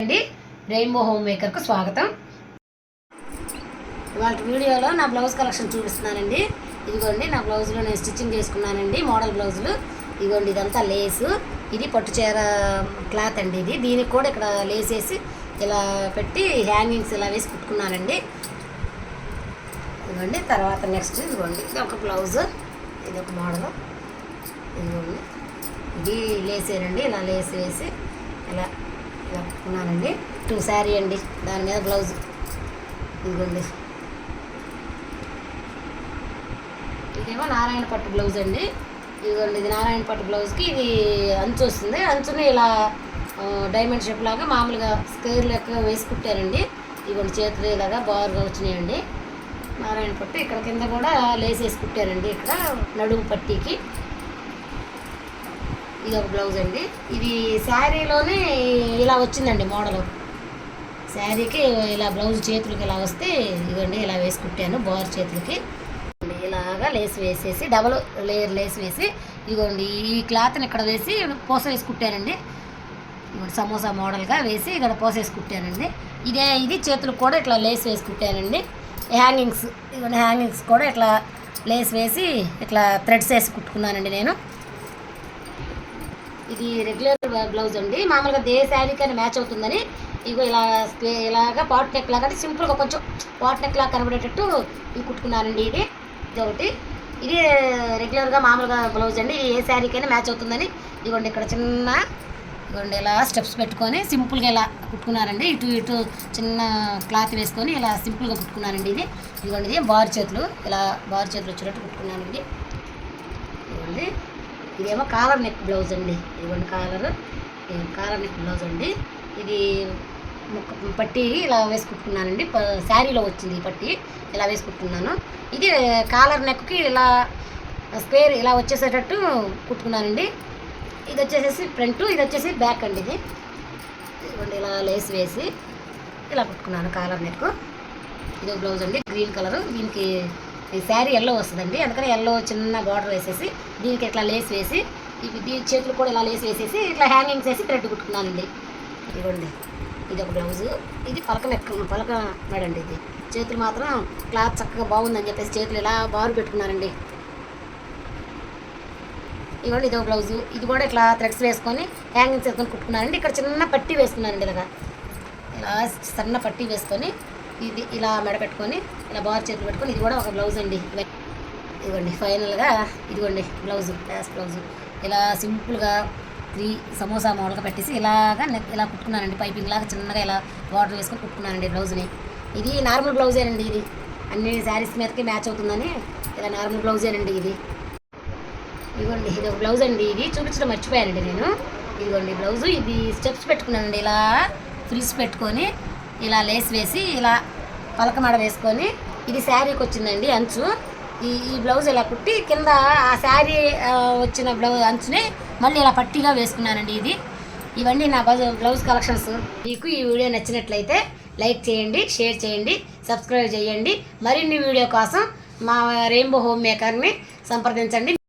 అండి rainbow home మేకర్కు స్వాగతం. ఇవాళ వీడియోలో నా బ్లౌజ్ కలెక్షన్ చూపిస్తున్నానండి. ఇదిగోండి నా బ్లౌజులో నేను స్టిచ్చింగ్ చేసుకున్నానండి, మోడల్ బ్లౌజులు. ఇదిగోండి ఇదంతా లేసు, ఇది పట్టు చీర క్లాత్ అండి. ఇది దీనికి కూడా ఇక్కడ లేస్ వేసి ఇలా పెట్టి హ్యాంగింగ్స్ ఇలా వేసి కుట్టుకున్నానండి. ఇదిగోండి తర్వాత నెక్స్ట్ ఇదిగోండి ఇది ఒక బ్లౌజు, ఇది ఒక మోడల్. ఇదిగోండి ఇది లేసేనండి, ఇలా లేస్ వేసి ఇలా ఇలా కుట్టుకున్నానండి. 2 శారీ అండి, దాని మీద బ్లౌజ్. ఇదిగోండి ఇదేమో నారాయణ పట్టు బ్లౌజ్ అండి. ఇదిగోండి ఇది నారాయణ పట్టు బ్లౌజ్కి ఇది అంచు వస్తుంది. అంచుని ఇలా డైమండ్ షేప్ లాగా మామూలుగా స్క్వేర్ లెక్క వేసి కుట్టారండి. ఇదిగోండి చేతులు ఇలాగా బారుగా వచ్చినాయండి. నారాయణ పట్టు ఇక్కడ కింద కూడా లేస్ వేసి కుట్టారండి, ఇక్కడ నడుము పట్టీకి. ఇది ఒక బ్లౌజ్ అండి. ఇది శారీలోనే ఇలా వచ్చిందండి మోడల్. శారీకి ఇలా బ్లౌజ్ చేతులకి ఇలా వస్తే ఇదిగోండి ఇలా వేసి కుట్టాను బార్ చేతులకి. ఇలాగా లేస్ వేసేసి డబల్ లేయర్ లేస్ వేసి ఇదిగోండి ఈ క్లాత్ని ఇక్కడ వేసి పూస వేసి కుట్టానండి. ఇదిగోండి సమోసా మోడల్గా వేసి ఇక్కడ పూస వేసి కుట్టానండి. ఇది చేతులకు కూడా ఇట్లా లేస్ వేసి కుట్టానండి. హ్యాంగింగ్స్ ఇదిగోండి హ్యాంగింగ్స్ కూడా ఇట్లా లేస్ వేసి ఇట్లా థ్రెడ్స్ వేసి కుట్టుకున్నానండి నేను. ఇది రెగ్యులర్ బ్లౌజ్ అండి, మామూలుగా దే శారీకైనా మ్యాచ్ అవుతుందని ఇగో ఇలాగా పాట్ నెక్ లాగా సింపుల్గా కొంచెం పాట్ నెక్ లాగా కనబడేటట్టు ఇవి కుట్టుకున్నానండి. ఇది ఒకటి, ఇది రెగ్యులర్గా మామూలుగా బ్లౌజ్ అండి, ఇది ఏ శారీకైనా మ్యాచ్ అవుతుందని ఇదిగోండి ఇక్కడ చిన్న ఇదిగోండి ఇలా స్టెప్స్ పెట్టుకొని సింపుల్గా ఇలా కుట్టుకున్నానండి. ఇటు చిన్న క్లాత్ వేసుకొని ఇలా సింపుల్గా కుట్టుకున్నానండి. ఇదిగోండి ఇది బార్ చేతులు, ఇలా బార్ చేతులు వచ్చినట్టు కుట్టుకున్నానండి. ఇదిగోండి ఇదేమో కాలర్ నెక్ బ్లౌజ్ అండి. ఇదిగోండి కాలర్ నెక్ బ్లౌజ్ అండి. ఇది పట్టి ఇలా వేసుకుంటున్నానండి, శారీలో వచ్చింది ఈ పట్టి ఇలా వేసుకుంటున్నాను. ఇది కాలర్ నెక్కి ఇలా స్క్వేర్ ఇలా వచ్చేసేటట్టు కుట్టుకున్నానండి. ఇది వచ్చేసేసి ఫ్రంట్, ఇది వచ్చేసి బ్యాక్ అండి. ఇదిగోండి ఇలా లేస్ వేసి ఇలా కుట్టుకున్నాను కాలర్ నెక్. ఇది బ్లౌజ్ అండి గ్రీన్ కలరు, దీనికి ఈ శారీ ఎల్లో వస్తుందండి, అందుకని ఎల్లో చిన్న బార్డర్ వేసేసి దీనికి ఇట్లా లేస్ వేసి దీని చేతులు కూడా ఇలా లేస్ వేసేసి ఇట్లా హ్యాంగింగ్స్ వేసి థ్రెడ్ కుట్టుకున్నానండి. ఇదిగోండి ఇది ఒక బ్లౌజు, ఇది పలక మేడండి. ఇది చేతులు మాత్రం క్లాత్ చక్కగా బాగుందని చెప్పేసి చేతులు ఇలా బారు పెట్టుకున్నానండి. ఇదిగోండి ఇది ఒక బ్లౌజు, ఇది కూడా ఇట్లా థ్రెడ్స్ వేసుకొని హ్యాంగింగ్స్ వేసుకొని కుట్టుకున్నానండి. ఇక్కడ చిన్న పట్టీ వేసుకున్నానండి, ఇలా సన్న పట్టీ వేసుకొని ఇది ఇలా మెడ పెట్టుకొని ఇలా బార్ చేతులు పెట్టుకొని ఇది కూడా ఒక బ్లౌజ్ అండి. ఇదిగోండి ఫైనల్గా ఇదిగోండి బ్లౌజు, లాస్ట్ బ్లౌజు ఇలా సింపుల్గా 3 సమోసా మోడల్గా పెట్టేసి ఇలాగా ఇలా కుట్టుకున్నానండి. పైపింగ్ లాగా చిన్నగా ఇలా బార్డర్ వేసుకొని కుట్టుకున్నానండి బ్లౌజ్ని. ఇది నార్మల్ బ్లౌజేనండి, ఇది అన్ని శారీస్ మీదకి మ్యాచ్ అవుతుందని ఇలా నార్మల్ బ్లౌజేనండి. ఇదిగోండి ఇది ఒక బ్లౌజ్ అండి, ఇది చూపించడం మర్చిపోయానండి నేను. ఇదిగోండి బ్లౌజు, ఇది స్టెప్స్ పెట్టుకున్నానండి, ఇలా ఫ్రిల్స్ పెట్టుకొని ఇలా లేస్ వేసి ఇలా పలకమాడ వేసుకొని ఇది శారీకి వచ్చిందండి అంచు. ఈ బ్లౌజ్ ఇలా కుట్టి కింద ఆ శారీ వచ్చిన అంచుని మళ్ళీ ఇలా పట్టీగా వేసుకున్నానండి. ఇవన్నీ నా బ్లౌజ్ కలెక్షన్స్. మీకు ఈ వీడియో నచ్చినట్లయితే లైక్ చేయండి, షేర్ చేయండి, సబ్స్క్రైబ్ చేయండి. మరిన్ని వీడియో కోసం మా రెయిన్బో హోమ్ మేకర్ని సంప్రదించండి.